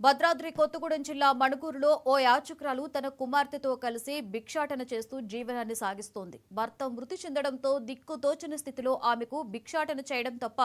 భద్రాద్రి కొత్తగూడెం జిల్లా మణుగూరులో ఓ యాచకురాలు తన కుమార్తెతో కలిసి భిక్షాటన చేస్తూ జీవనాన్ని సాగిస్తోంది. భర్త మృతి చెందడంతో దిక్కుతోచని స్థితిలో ఆమెకు భిక్షాటన చేయడం తప్ప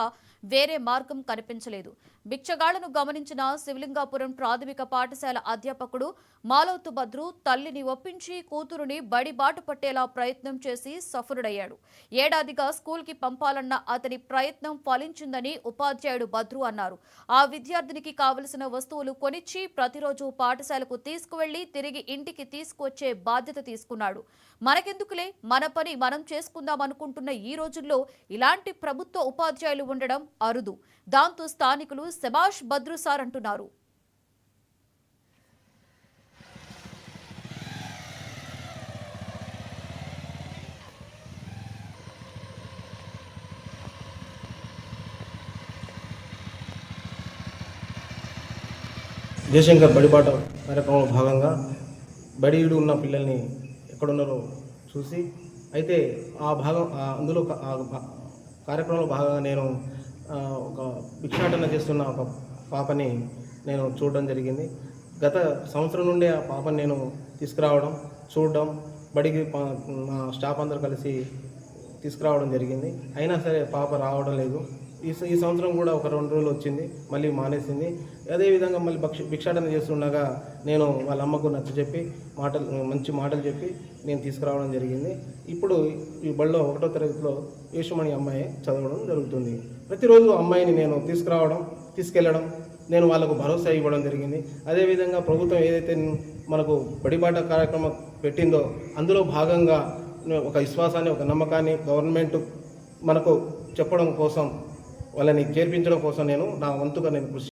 వేరే మార్గం కనిపించలేదు. భిక్షగాళ్లను గమనించిన శివలింగాపురం ప్రాథమిక పాఠశాల అధ్యాపకుడు మాలోతు భద్రు తల్లిని ఒప్పించి కూతురుని బడి బాట పట్టేలా ప్రయత్నం చేసి సఫలుడయ్యాడు. ఏడాదిగా స్కూల్కి పంపాలన్న అతని ప్రయత్నం ఫలించిందని ఉపాధ్యాయుడు భద్రు అన్నారు. ఆ విద్యార్థినికి కావలసిన వస్తువులు కొనిచ్చి ప్రతిరోజు పాఠశాలకు తీసుకువెళ్లి తిరిగి ఇంటికి తీసుకువచ్చే బాధ్యత తీసుకున్నాడు. మనకెందుకులే, మన పని మనం చేసుకుందాం అనుకుంటున్న ఈ రోజుల్లో ఇలాంటి ప్రభుత్వ ఉపాధ్యాయులు ఉండడం అరుదు. దాంతో స్థానికులు శభాష్ భద్రు సార్ అంటున్నారు. జయశంకర్ బడిబాట కార్యక్రమంలో భాగంగా బడియుడు ఉన్న పిల్లల్ని ఎక్కడున్నారో చూసి అయితే అందులో కార్యక్రమంలో భాగంగా నేను ఒక భిక్షాటన చేస్తున్న ఒక పాపని నేను చూడడం జరిగింది. గత సంవత్సరం నుండి ఆ పాపని నేను తీసుకురావడం చూడడం బడికి మా స్టాఫ్ అందరూ కలిసి తీసుకురావడం జరిగింది. అయినా సరే పాప రావడం లేదు. ఈ సంవత్సరం కూడా ఒక 2 రోజులు వచ్చింది, మళ్ళీ మానేసింది. అదేవిధంగా మళ్ళీ భిక్షాటన చేస్తుండగా నేను వాళ్ళ అమ్మకు నచ్చజెప్పి మంచి మాటలు చెప్పి నేను తీసుకురావడం జరిగింది. ఇప్పుడు ఈ బడిలో 1వ తరగతిలో యేషుమణి అమ్మాయి చదవడం జరుగుతుంది. ప్రతిరోజు అమ్మాయిని నేను తీసుకెళ్ళడం నేను వాళ్ళకు భరోసా ఇవ్వడం జరిగింది. అదేవిధంగా ప్రభుత్వం ఏదైతే మనకు బడిబాట కార్యక్రమం పెట్టిందో అందులో భాగంగా ఒక విశ్వాసాన్ని, ఒక నమ్మకాన్ని గవర్నమెంట్ మనకు చెప్పడం కోసం, వాళ్ళని చేర్పించడం కోసం నేను నా వంతుగా నేను కృషి